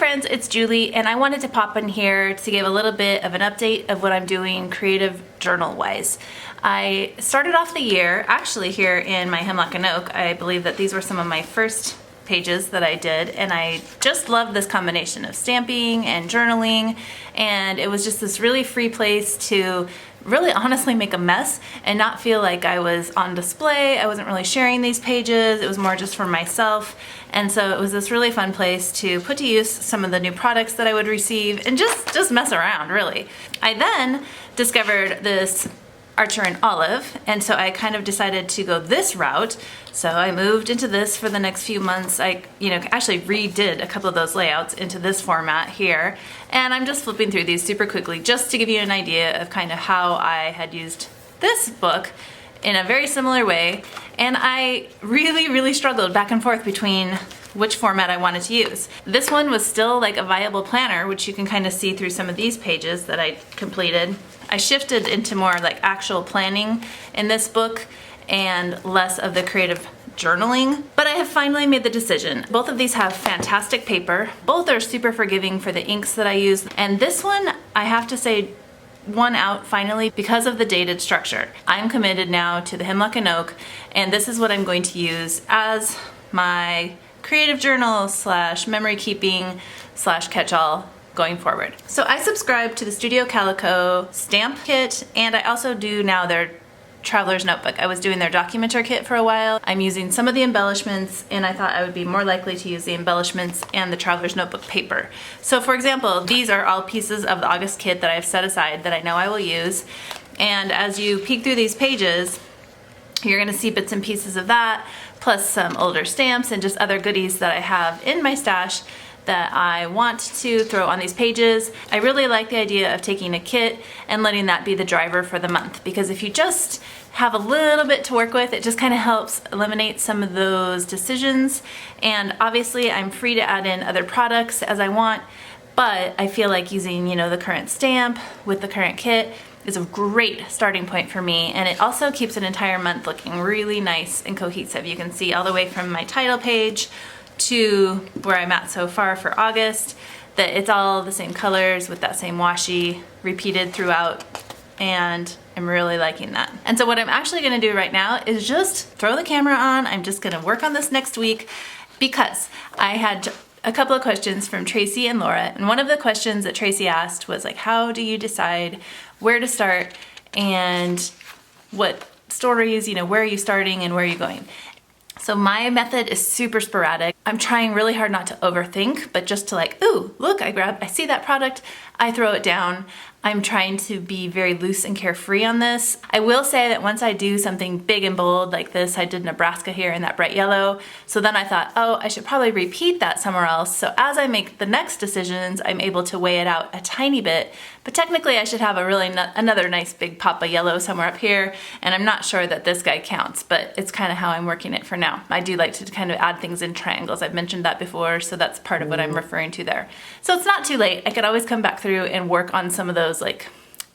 friends, it's Julie, and I wanted to pop in here to give a little bit of an update of what I'm doing creative journal-wise. I started off the year, actually here in my Hemlock and Oak. I believe that these were some of my first pages that I did, and I just loved this combination of stamping and journaling, and it was just this really free place to really honestly make a mess and not feel like I was on display. I wasn't really sharing these pages. It was more just for myself. And so it was this really fun place to put to use some of the new products that I would receive and just mess around, really. I then discovered this Archer and Olive, and so I kind of decided to go this route. So I moved into this for the next few months. I actually redid a couple of those layouts into this format here, and I'm just flipping through these super quickly just to give you an idea of kind of how I had used this book in a very similar way, and I really struggled back and forth between which format I wanted to use. This one was still like a viable planner, which you can kind of see through some of these pages that I completed. I shifted into more like actual planning in this book and less of the creative journaling, but I have finally made the decision. Both of these have fantastic paper. Both are super forgiving for the inks that I use, and this one, I have to say, won out finally because of the dated structure. I'm committed now to the Hemlock and Oak, and this is what I'm going to use as my creative journal / memory keeping / catch-all going forward. So I subscribe to the Studio Calico stamp kit, and I also do now their Traveler's Notebook. I was doing their Documenter kit for a while. I'm using some of the embellishments, and I thought I would be more likely to use the embellishments and the Traveler's Notebook paper. So for example, these are all pieces of the August kit that I've set aside that I know I will use, and as you peek through these pages, you're gonna see bits and pieces of that, plus some older stamps and just other goodies that I have in my stash that I want to throw on these pages. I really like the idea of taking a kit and letting that be the driver for the month, because if you just have a little bit to work with, it just kind of helps eliminate some of those decisions. And obviously I'm free to add in other products as I want, but I feel like using, the current stamp with the current kit is a great starting point for me, and it also keeps an entire month looking really nice and cohesive. You can see all the way from my title page to where I'm at so far for August, that it's all the same colors with that same washi repeated throughout, and I'm really liking that. And so what I'm actually gonna do right now is just throw the camera on. I'm just gonna work on this next week because I had a couple of questions from Tracy and Laura, and one of the questions that Tracy asked was like, how do you decide where to start and what stories, where are you starting and where are you going? So my method is super sporadic. I'm trying really hard not to overthink, but just to like, ooh, look, I see that product, I throw it down. I'm trying to be very loose and carefree on this. I will say that once I do something big and bold like this, I did Nebraska here in that bright yellow, so then I thought, oh, I should probably repeat that somewhere else. So as I make the next decisions, I'm able to weigh it out a tiny bit, but technically I should have another nice big pop of yellow somewhere up here, and I'm not sure that this guy counts, but it's kind of how I'm working it for now. I do like to kind of add things in triangles. I've mentioned that before, so that's part of what I'm referring to there. So it's not too late. I could always come back through and work on some of those like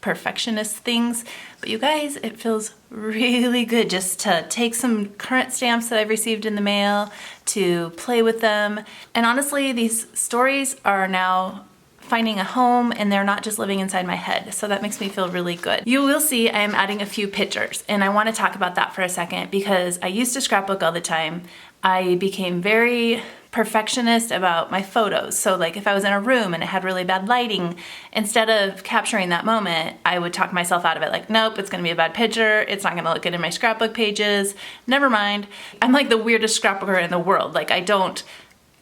perfectionist things, but you guys, it feels really good just to take some current stamps that I've received in the mail, to play with them, and honestly, these stories are now finding a home and they're not just living inside my head, so that makes me feel really good. You will see I am adding a few pictures, and I want to talk about that for a second because I used to scrapbook all the time. I became very perfectionist about my photos. So like if I was in a room and it had really bad lighting, instead of capturing that moment, I would talk myself out of it, like, nope, it's gonna be a bad picture, it's not gonna look good in my scrapbook pages, never mind. I'm like the weirdest scrapbooker in the world. Like, I don't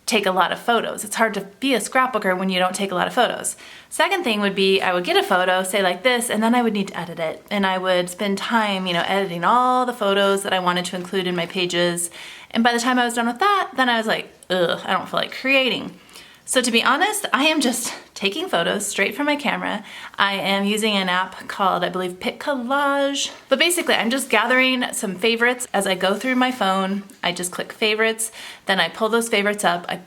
take a lot of photos. It's hard to be a scrapbooker when you don't take a lot of photos. Second thing would be I would get a photo, say like this, and then I would need to edit it. And I would spend time, editing all the photos that I wanted to include in my pages. And by the time I was done with that, then I was like, ugh, I don't feel like creating. So to be honest, I am just taking photos straight from my camera. I am using an app called, I believe, Collage. But basically, I'm just gathering some favorites as I go through my phone. I just click favorites, then I pull those favorites up, I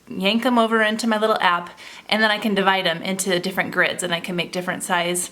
yank them over into my little app, and then I can divide them into different grids, and I can make different size.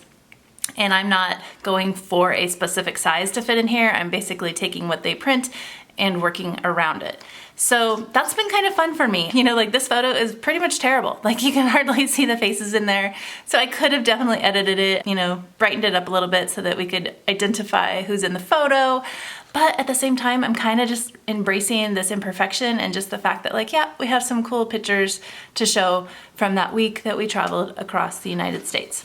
And I'm not going for a specific size to fit in here. I'm basically taking what they print and working around it. So that's been kind of fun for me. You know, like this photo is pretty much terrible. Like you can hardly see the faces in there. So I could have definitely edited it, you know, brightened it up a little bit so that we could identify who's in the photo. But at the same time, I'm kind of just embracing this imperfection and just the fact that like, yeah, we have some cool pictures to show from that week that we traveled across the United States.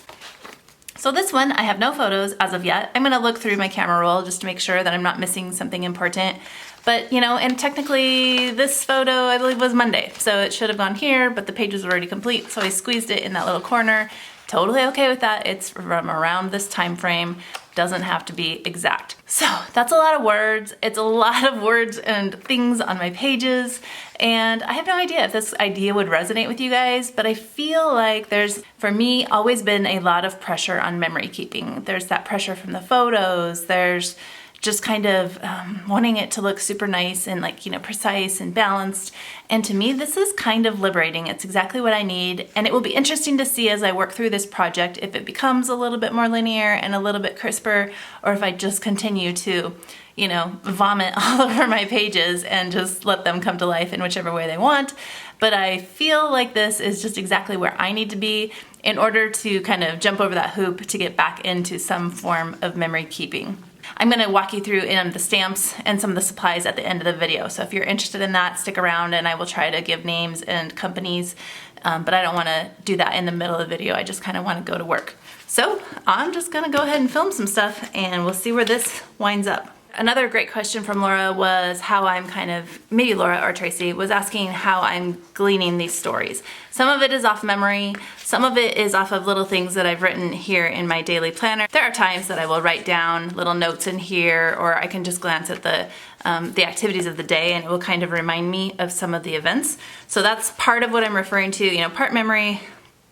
So this one, I have no photos as of yet. I'm gonna look through my camera roll just to make sure that I'm not missing something important. But you know, and technically this photo I believe was Monday, so it should have gone here, but the page was already complete, so I squeezed it in that little corner. Totally okay with that. It's from around this time frame. Doesn't have to be exact. So that's a lot of words. It's a lot of words and things on my pages. And I have no idea if this idea would resonate with you guys, but I feel like there's, for me, always been a lot of pressure on memory keeping. There's that pressure from the photos. There's just kind of wanting it to look super nice and like, you know, precise and balanced. And to me, this is kind of liberating. It's exactly what I need. And it will be interesting to see as I work through this project if it becomes a little bit more linear and a little bit crisper, or if I just continue to, you know, vomit all over my pages and just let them come to life in whichever way they want. But I feel like this is just exactly where I need to be in order to kind of jump over that hoop to get back into some form of memory keeping. I'm going to walk you through the stamps and some of the supplies at the end of the video. So if you're interested in that, stick around and I will try to give names and companies, but I don't want to do that in the middle of the video. I just kind of want to go to work. So I'm just going to go ahead and film some stuff and we'll see where this winds up. Another great question from Laura was how I'm kind of, maybe Laura or Tracy, was asking how I'm gleaning these stories. Some of it is off memory, some of it is off of little things that I've written here in my daily planner. There are times that I will write down little notes in here, or I can just glance at the activities of the day and it will kind of remind me of some of the events. So that's part of what I'm referring to, you know, part memory,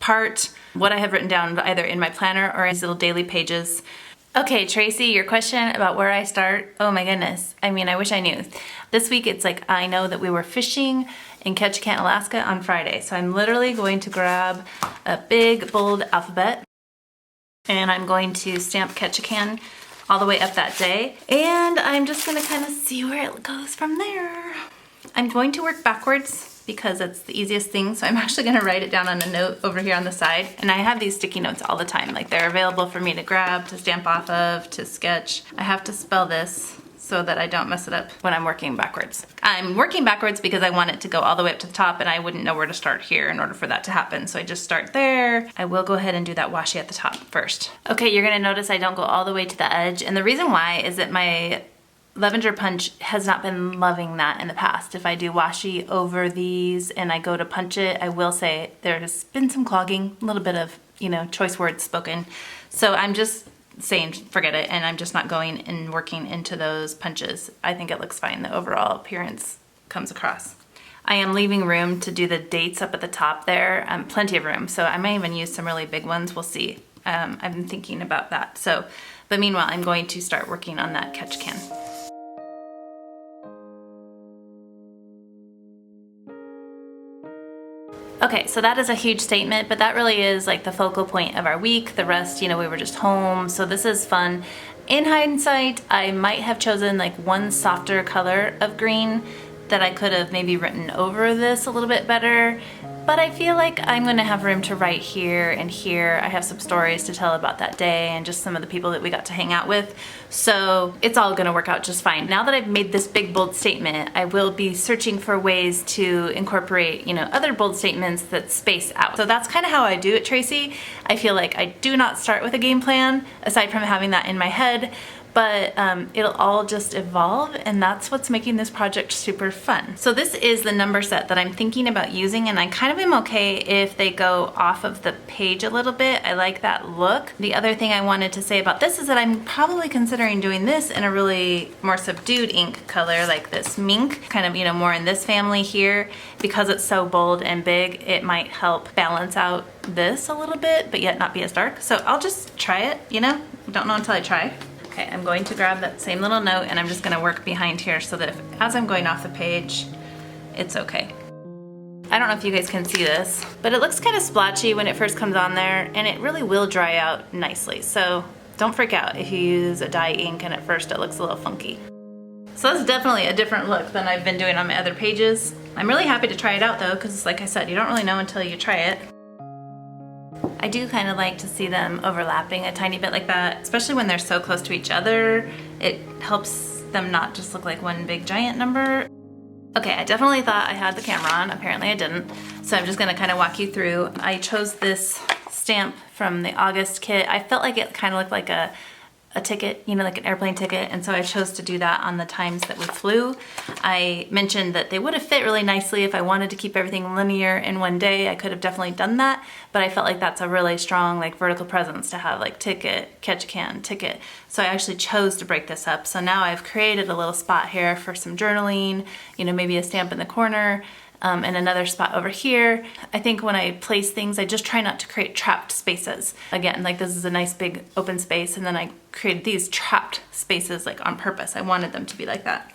part what I have written down either in my planner or in these little daily pages. Okay, Tracy, your question about where I start, oh my goodness. I mean, I wish I knew. This week it's like, I know that we were fishing in Ketchikan, Alaska on Friday. So I'm literally going to grab a big, bold alphabet and I'm going to stamp Ketchikan all the way up that day. And I'm just gonna kind of see where it goes from there. I'm going to work backwards because it's the easiest thing. So I'm actually gonna write it down on a note over here on the side. And I have these sticky notes all the time. Like they're available for me to grab, to stamp off of, to sketch. I have to spell this so that I don't mess it up when I'm working backwards. I'm working backwards because I want it to go all the way up to the top and I wouldn't know where to start here in order for that to happen. So I just start there. I will go ahead and do that washi at the top first. Okay, you're gonna notice I don't go all the way to the edge. And the reason why is that my Lavender punch has not been loving that in the past. If I do washi over these and I go to punch it, I will say there's been some clogging, a little bit of, you know, choice words spoken. So I'm just saying forget it and I'm just not going and working into those punches. I think it looks fine. The overall appearance comes across. I am leaving room to do the dates up at the top there, plenty of room. So I might even use some really big ones, we'll see. I've been thinking about that. So, but meanwhile, I'm going to start working on that Ketchikan. Okay, so that is a huge statement, but that really is like the focal point of our week. The rest, you know, we were just home, so this is fun. In hindsight, I might have chosen like one softer color of green that I could have maybe written over this a little bit better, but I feel like I'm gonna have room to write here and here. I have some stories to tell about that day and just some of the people that we got to hang out with. So it's all gonna work out just fine. Now that I've made this big bold statement, I will be searching for ways to incorporate, you know, other bold statements that space out. So that's kind of how I do it, Tracy. I feel like I do not start with a game plan, aside from having that in my head, but it'll all just evolve, and that's what's making this project super fun. So this is the number set that I'm thinking about using, and I kind of am okay if they go off of the page a little bit. I like that look. The other thing I wanted to say about this is that I'm probably considering doing this in a really more subdued ink color, like this mink, kind of, you know, more in this family here. Because it's so bold and big, it might help balance out this a little bit, but yet not be as dark. So I'll just try it, you know? Don't know until I try. Okay, I'm going to grab that same little note and I'm just gonna work behind here so that as I'm going off the page, it's okay. I don't know if you guys can see this, but it looks kind of splotchy when it first comes on there, and it really will dry out nicely. So don't freak out if you use a dye ink and at first it looks a little funky. So that's definitely a different look than I've been doing on my other pages. I'm really happy to try it out though, because like I said, you don't really know until you try it. I do kind of like to see them overlapping a tiny bit like that, especially when they're so close to each other. It helps them not just look like one big giant number. Okay, I definitely thought I had the camera on. Apparently I didn't. So I'm just gonna kind of walk you through. I chose this stamp from the August kit. I felt like it kind of looked like a ticket, you know, like an airplane ticket, and so I chose to do that on the times that we flew. I mentioned that they would have fit really nicely if I wanted to keep everything linear in one day. I could have definitely done that, but I felt like that's a really strong like vertical presence to have, like ticket, catch a can, ticket. So I actually chose to break this up. So now I've created a little spot here for some journaling, you know, maybe a stamp in the corner, and another spot over here. I think when I place things, I just try not to create trapped spaces. Again, like this is a nice big open space, and then I created these trapped spaces like on purpose. I wanted them to be like that.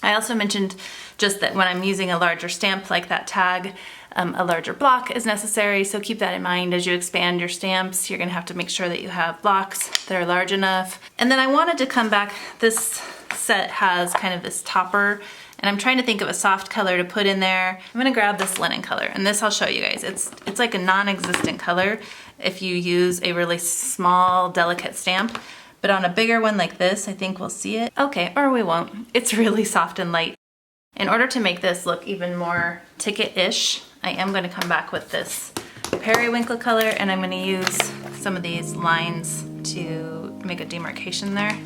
I also mentioned just that when I'm using a larger stamp like that tag, a larger block is necessary, so keep that in mind as you expand your stamps. You're gonna have to make sure that you have blocks that are large enough. And then I wanted to come back, this set has kind of this topper, and I'm trying to think of a soft color to put in there. I'm gonna grab this linen color, and this I'll show you guys. It's like a non-existent color if you use a really small, delicate stamp. But on a bigger one like this, I think we'll see it. Okay, or we won't. It's really soft and light. In order to make this look even more ticket-ish, I am gonna come back with this periwinkle color, and I'm gonna use some of these lines to make a demarcation there.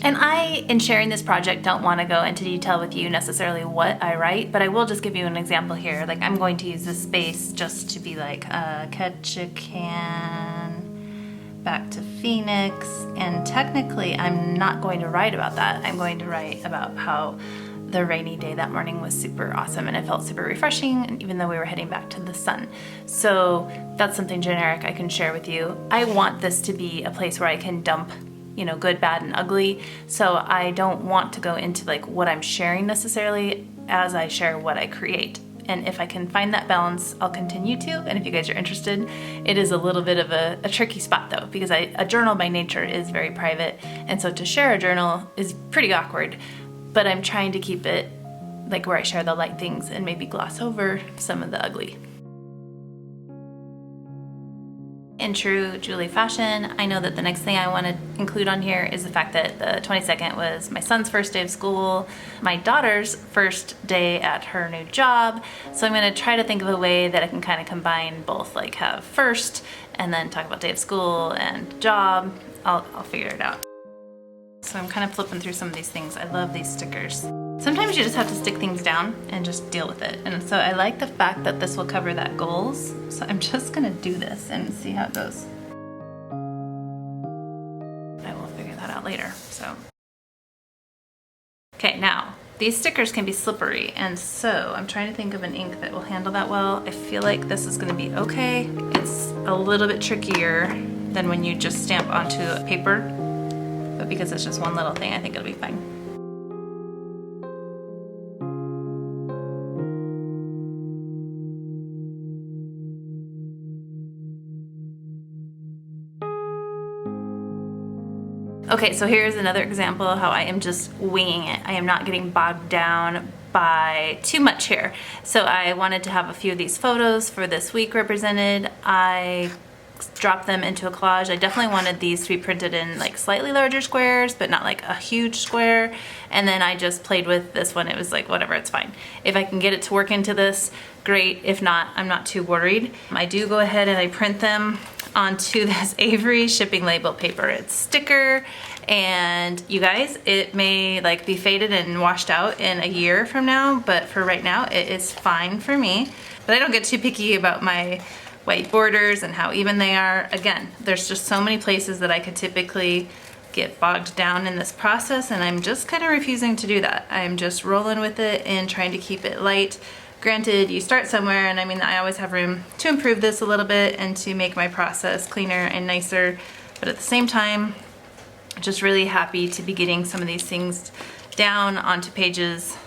And I, in sharing this project, don't want to go into detail with you necessarily what I write, but I will just give you an example here. Like I'm going to use this space just to be like, catch a can, back to Phoenix, and technically I'm not going to write about that. I'm going to write about how the rainy day that morning was super awesome and it felt super refreshing, even though we were heading back to the sun. So that's something generic I can share with you. I want this to be a place where I can dump, you know, good, bad, and ugly. So I don't want to go into like what I'm sharing necessarily as I share what I create. And if I can find that balance, I'll continue to. And if you guys are interested, it is a little bit of a tricky spot though, because a journal by nature is very private. And so to share a journal is pretty awkward, but I'm trying to keep it like where I share the light things and maybe gloss over some of the ugly. In true Julie fashion, I know that the next thing I want to include on here is the fact that the 22nd was my son's first day of school, my daughter's first day at her new job. So I'm going to try to think of a way that I can kind of combine both, like have first and then talk about day of school and job. I'll figure it out. So I'm kind of flipping through some of these things. I love these stickers. Sometimes you just have to stick things down and just deal with it. And so I like the fact that this will cover that goals. So I'm just gonna do this and see how it goes. I will figure that out later, so. Okay, now, these stickers can be slippery, and so I'm trying to think of an ink that will handle that well. I feel like this is gonna be okay. It's a little bit trickier than when you just stamp onto a paper, but because it's just one little thing, I think it'll be fine. Okay, so here's another example of how I am just winging it. I am not getting bogged down by too much here. So I wanted to have a few of these photos for this week represented. I dropped them into a collage. I definitely wanted these to be printed in like slightly larger squares, but not like a huge square. And then I just played with this one. It was like, whatever, it's fine. If I can get it to work into this, great. If not, I'm not too worried. I do go ahead and I print them onto this Avery shipping label paper. It's sticker, and you guys, it may like be faded and washed out in a year from now, but for right now, it is fine for me. But I don't get too picky about my white borders and how even they are. Again, there's just so many places that I could typically get bogged down in this process, and I'm just kind of refusing to do that. I'm just rolling with it and trying to keep it light. Granted, you start somewhere, and I mean, I always have room to improve this a little bit and to make my process cleaner and nicer, but at the same time, just really happy to be getting some of these things down onto pages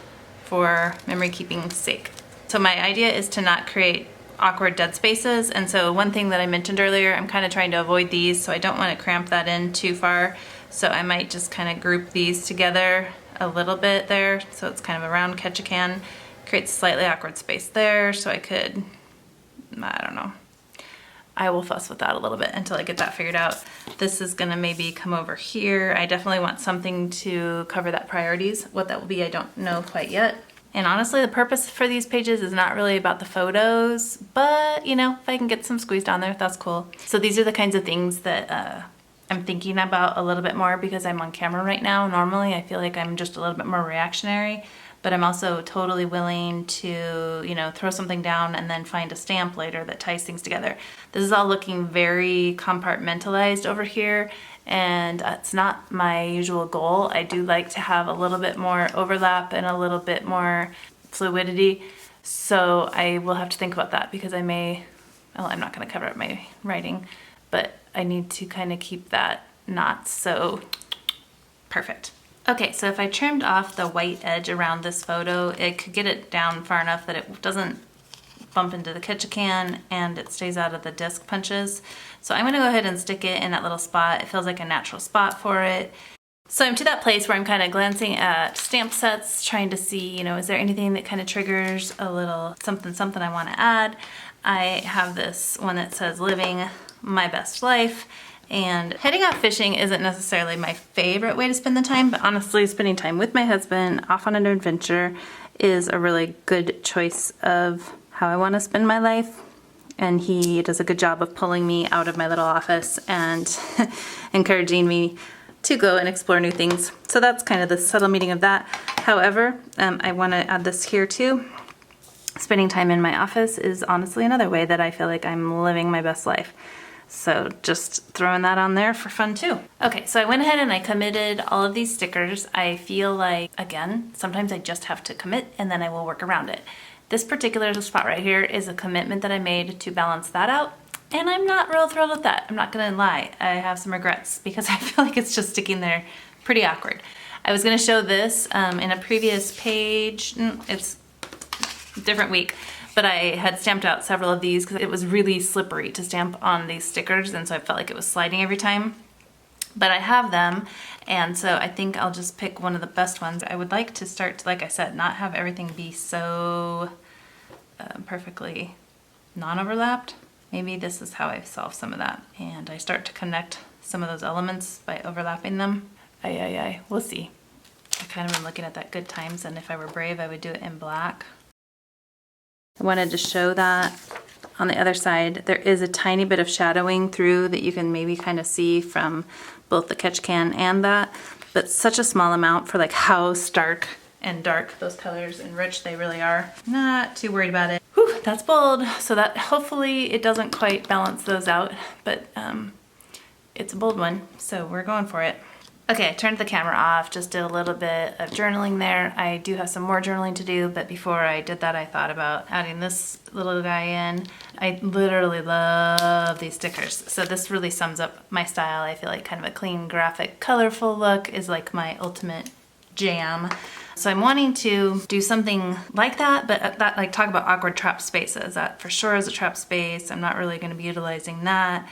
for memory keeping's sake. So my idea is to not create awkward dead spaces, and so one thing that I mentioned earlier, I'm kind of trying to avoid these, so I don't want to cramp that in too far. So I might just kind of group these together a little bit there. So it's kind of a round catch-a-can. Creates a slightly awkward space there, so I could, I don't know. I will fuss with that a little bit until I get that figured out. This is gonna maybe come over here. I definitely want something to cover that priorities. What that will be, I don't know quite yet. And honestly, the purpose for these pages is not really about the photos, but you know, if I can get some squeezed on there, that's cool. So these are the kinds of things that I'm thinking about a little bit more because I'm on camera right now. Normally, I feel like I'm just a little bit more reactionary, but I'm also totally willing to, you know, throw something down and then find a stamp later that ties things together. This is all looking very compartmentalized over here, and it's not my usual goal. I do like to have a little bit more overlap and a little bit more fluidity. So I will have to think about that because I may, well, I'm not gonna cover up my writing, but I need to kind of keep that not so perfect. Okay, so if I trimmed off the white edge around this photo, it could get it down far enough that it doesn't bump into the catch-a-can and it stays out of the disc punches. So I'm gonna go ahead and stick it in that little spot. It feels like a natural spot for it. So I'm to that place where I'm kind of glancing at stamp sets, trying to see, you know, is there anything that kind of triggers a little something I want to add. I have this one that says living my best life. And heading out fishing isn't necessarily my favorite way to spend the time, but honestly, spending time with my husband off on an adventure is a really good choice of how I want to spend my life. And he does a good job of pulling me out of my little office and encouraging me to go and explore new things. So that's kind of the subtle meaning of that. However, I want to add this here too. Spending time in my office is honestly another way that I feel like I'm living my best life. So just throwing that on there for fun too. Okay, so I went ahead and I committed all of these stickers. I feel like, again, sometimes I just have to commit and then I will work around it. This particular spot right here is a commitment that I made to balance that out. And I'm not real thrilled with that. I'm not gonna lie. I have some regrets because I feel like it's just sticking there pretty awkward. I was gonna show this in a previous page. It's a different week. But I had stamped out several of these because it was really slippery to stamp on these stickers, and so I felt like it was sliding every time. But I have them, and so I think I'll just pick one of the best ones. I would like to start to, like I said, not have everything be so perfectly non-overlapped. Maybe this is how I solve some of that. And I start to connect some of those elements by overlapping them. We'll see. I kind of been looking at that good times, and if I were brave, I would do it in black. I wanted to show that on the other side, there is a tiny bit of shadowing through that you can maybe kind of see from both the catch can and that, but such a small amount for like how stark and dark those colors and rich they really are. Not too worried about it. Whew, that's bold. So that hopefully it doesn't quite balance those out, but it's a bold one, so we're going for it. Okay, I turned the camera off, just did a little bit of journaling there. I do have some more journaling to do, but before I did that, I thought about adding this little guy in. I literally love these stickers. So this really sums up my style. I feel like kind of a clean, graphic, colorful look is like my ultimate jam. So I'm wanting to do something like that, but that, like, talk about awkward trap spaces. That for sure is a trap space. I'm not really gonna be utilizing that.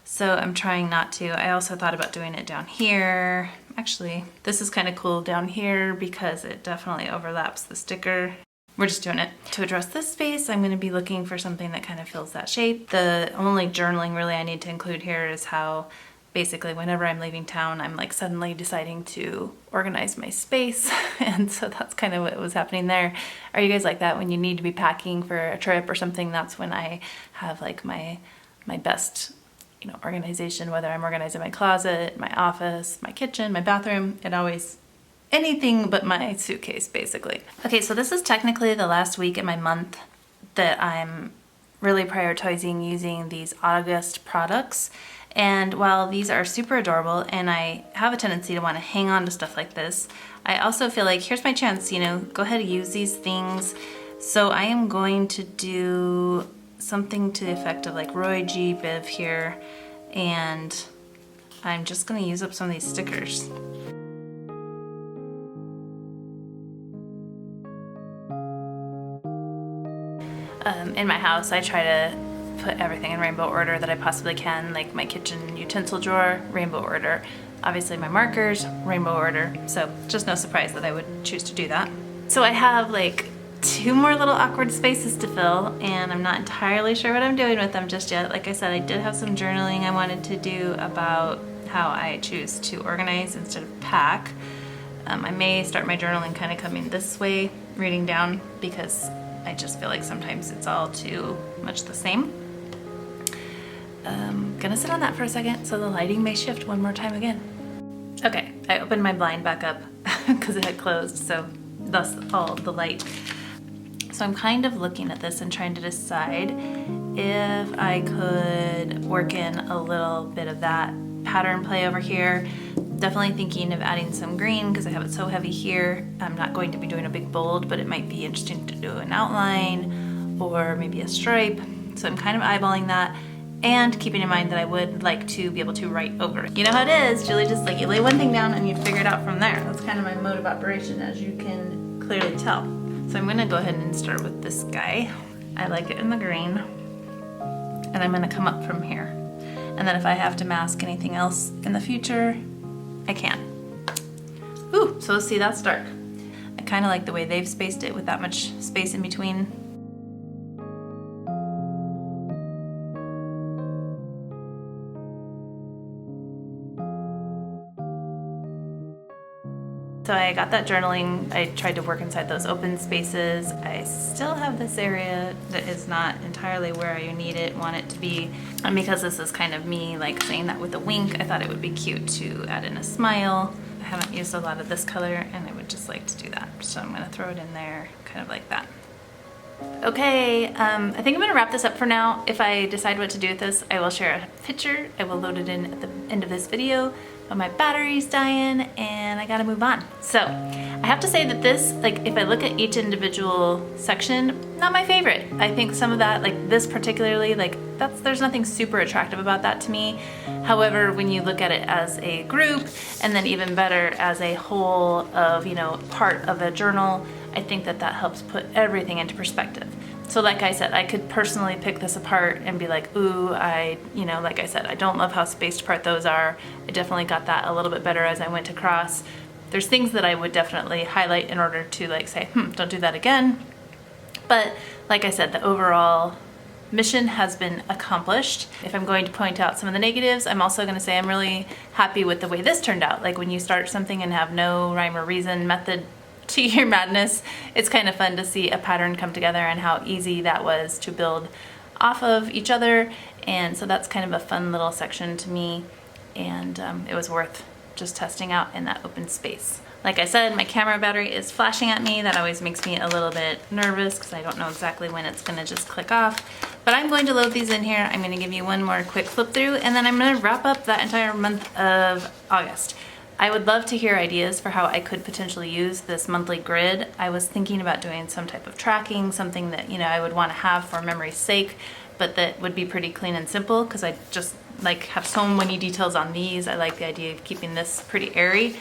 So I'm trying not to. I also thought about doing it down here. Actually, this is kind of cool down here because it definitely overlaps the sticker. We're just doing it. To address this space, I'm gonna be looking for something that kind of fills that shape. The only journaling really I need to include here is how basically whenever I'm leaving town, I'm like suddenly deciding to organize my space. And so that's kind of what was happening there. Are you guys like that when you need to be packing for a trip or something? That's when I have like my best, you know, organization, whether I'm organizing my closet, my office, my kitchen, my bathroom. It always, anything but my suitcase basically. Okay, so this is technically the last week in my month that I'm really prioritizing using these August products. And while these are super adorable and I have a tendency to want to hang on to stuff like this, I also feel like here's my chance, you know, go ahead and use these things. So I am going to do something to the effect of like Roy G. Biv here, and I'm just gonna use up some of these stickers. In my house, I try to put everything in rainbow order that I possibly can, like my kitchen utensil drawer, rainbow order. Obviously my markers, rainbow order, so just no surprise that I would choose to do that. So I have like 2 more little awkward spaces to fill, and I'm not entirely sure what I'm doing with them just yet. Like I said, I did have some journaling I wanted to do about how I choose to organize instead of pack. I may start my journaling kind of coming this way, reading down, because I just feel like sometimes it's all too much the same. Gonna sit on that for a second so the lighting may shift one more time again. Okay, I opened my blind back up because it had closed, so thus all the light. So I'm kind of looking at this and trying to decide if I could work in a little bit of that pattern play over here. Definitely thinking of adding some green because I have it so heavy here. I'm not going to be doing a big bold, but it might be interesting to do an outline or maybe a stripe. So I'm kind of eyeballing that, and keeping in mind that I would like to be able to write over it. You know how it is, Julie, just like you lay one thing down and you figure it out from there. That's kind of my mode of operation, as you can clearly tell. So I'm gonna go ahead and start with this guy. I like it in the green, and I'm gonna come up from here. And then if I have to mask anything else in the future, I can. Ooh, so see, that's dark. I kind of like the way they've spaced it with that much space in between. So I got that journaling. I tried to work inside those open spaces. I still have this area that is not entirely where I need it, want it to be. And because this is kind of me like saying that with a wink, I thought it would be cute to add in a smile. I haven't used a lot of this color and I would just like to do that. So I'm gonna throw it in there kind of like that. Okay, I think I'm gonna wrap this up for now. If I decide what to do with this, I will share a picture. I will load it in at the end of this video. But my battery's dying and I gotta move on. So I have to say that this, like if I look at each individual section, not my favorite. I think some of that, like this particularly, like there's nothing super attractive about that to me. However, when you look at it as a group, and then even better as a whole of, you know, part of a journal, I think that that helps put everything into perspective. So like I said, I could personally pick this apart and be like, ooh, like I said, I don't love how spaced apart those are. I definitely got that a little bit better as I went across. There's things that I would definitely highlight in order to like say, don't do that again. But like I said, the overall mission has been accomplished. If I'm going to point out some of the negatives, I'm also going to say I'm really happy with the way this turned out. Like when you start something and have no rhyme or reason method to your madness, it's kind of fun to see a pattern come together and how easy that was to build off of each other. And so that's kind of a fun little section to me, and it was worth just testing out in that open space. Like I said, my camera battery is flashing at me. That always makes me a little bit nervous because I don't know exactly when it's gonna just click off. But I'm going to load these in here. I'm gonna give you one more quick flip through, and then I'm gonna wrap up that entire month of August. I would love to hear ideas for how I could potentially use this monthly grid. I was thinking about doing some type of tracking, something that, you know, I would want to have for memory's sake, but that would be pretty clean and simple because I just like have so many details on these. I like the idea of keeping this pretty airy.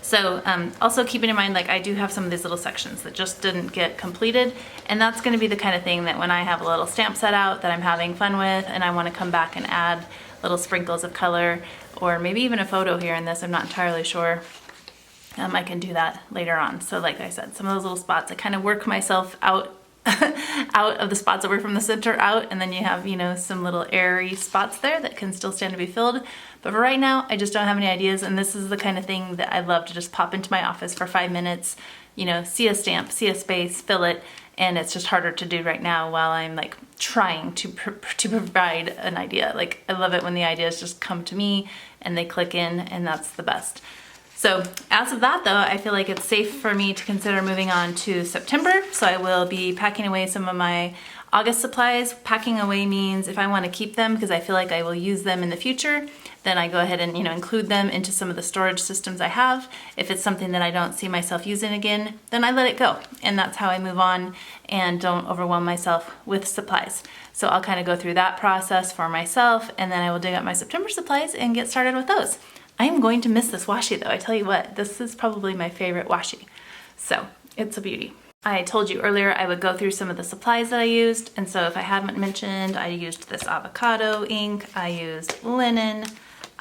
So also keeping in mind, like I do have some of these little sections that just didn't get completed, and that's going to be the kind of thing that when I have a little stamp set out that I'm having fun with and I want to come back and add little sprinkles of color, or maybe even a photo here in this, I'm not entirely sure. I can do that later on. So like I said, some of those little spots, I kind of work myself out out of the spots away from the center out, and then you have, you know, some little airy spots there that can still stand to be filled. But for right now, I just don't have any ideas, and this is the kind of thing that I love to just pop into my office for 5 minutes, you know, see a stamp, see a space, fill it, and it's just harder to do right now while I'm like trying to provide an idea. Like I love it when the ideas just come to me and they click in, and that's the best. So as of that though, I feel like it's safe for me to consider moving on to September. So I will be packing away some of my August supplies. Packing away means if I want to keep them because I feel like I will use them in the future, then I go ahead and, you know, include them into some of the storage systems I have. If it's something that I don't see myself using again, then I let it go. And that's how I move on and don't overwhelm myself with supplies. So I'll kind of go through that process for myself, and then I will dig up my September supplies and get started with those. I am going to miss this washi though. I tell you what, this is probably my favorite washi. So it's a beauty. I told you earlier I would go through some of the supplies that I used, and so if I haven't mentioned, I used this avocado ink, I used linen,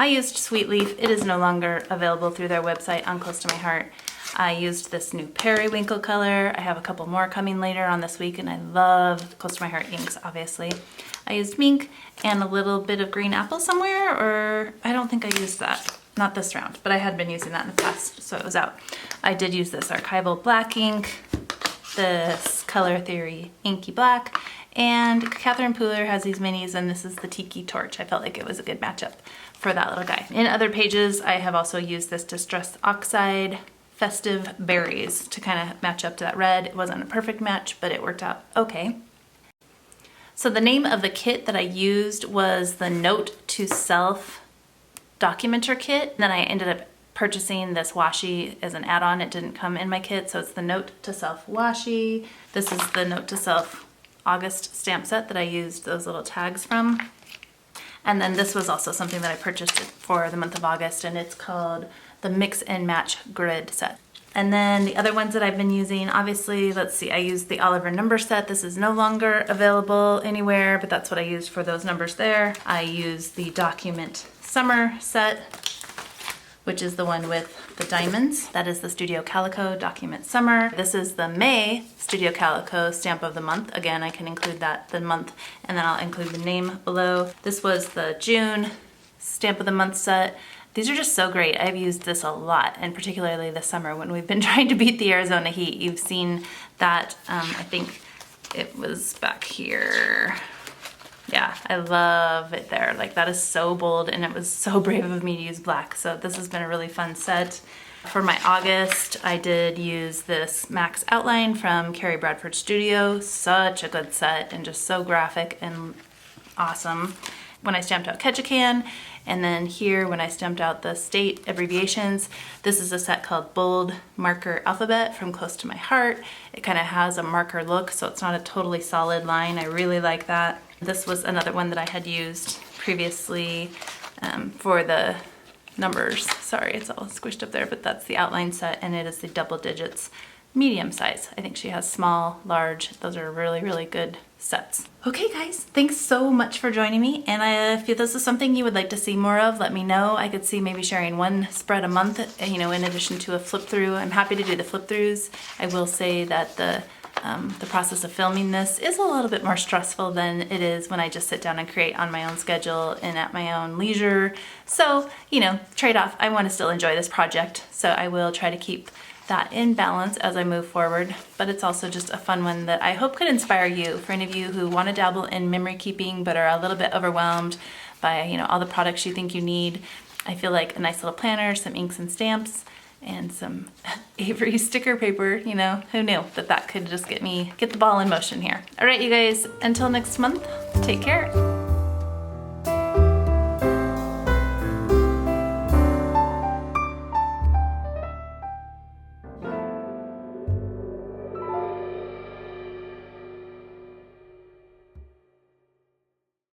I used Sweet Leaf. It is no longer available through their website on Close to My Heart. I used this new periwinkle color. I have a couple more coming later on this week, and I love Close to My Heart inks, obviously. I used mink and a little bit of green apple somewhere, or I don't think I used that. Not this round, but I had been using that in the past, so it was out. I did use this archival black ink, this Color Theory inky black, and Catherine Pooler has these minis, and this is the Tiki Torch. I felt like it was a good matchup for that little guy. In other pages, I have also used this Distress Oxide Festive Berries to kind of match up to that red. It wasn't a perfect match, but it worked out okay. So the name of the kit that I used was the Note to Self Documenter Kit. Then I ended up purchasing this washi as an add-on. It didn't come in my kit, so it's the Note to Self washi. This is the Note to Self August stamp set that I used those little tags from. And then this was also something that I purchased for the month of August, and it's called the Mix and Match Grid set. And then the other ones that I've been using, obviously, let's see, I used the Oliver number set. This is no longer available anywhere, but that's what I used for those numbers there. I used the Document Summer set, which is the one with the diamonds. That is the Studio Calico Document Summer. This is the May Studio Calico Stamp of the Month. Again, I can include that, the month, and then I'll include the name below. This was the June Stamp of the Month set. These are just so great. I've used this a lot, and particularly this summer when we've been trying to beat the Arizona heat. You've seen that, I think it was back here. Yeah, I love it there. Like, that is so bold, and it was so brave of me to use black. So this has been a really fun set. For my August, I did use this Max Outline from Carrie Bradford Studio. Such a good set, and just so graphic and awesome. When I stamped out Ketchikan, and then here when I stamped out the state abbreviations, this is a set called Bold Marker Alphabet from Close to My Heart. It kind of has a marker look, so it's not a totally solid line. I really like that. This was another one that I had used previously for the numbers. Sorry, it's all squished up there, but that's the outline set, and it is the double digits medium size. I think she has small, large. Those are really, really good sets. Okay guys, thanks so much for joining me, and if this is something you would like to see more of, let me know. I could see maybe sharing one spread a month, you know, in addition to a flip through. I'm happy to do the flip throughs. I will say that the process of filming this is a little bit more stressful than it is when I just sit down and create on my own schedule and at my own leisure. So, you know, trade-off. I want to still enjoy this project, so I will try to keep that in balance as I move forward, but it's also just a fun one that I hope could inspire you. For any of you who want to dabble in memory keeping but are a little bit overwhelmed by, you know, all the products you think you need, I feel like a nice little planner, some inks and stamps, and some Avery sticker paper, you know, who knew that that could just get the ball in motion here. All right, you guys, until next month, take care.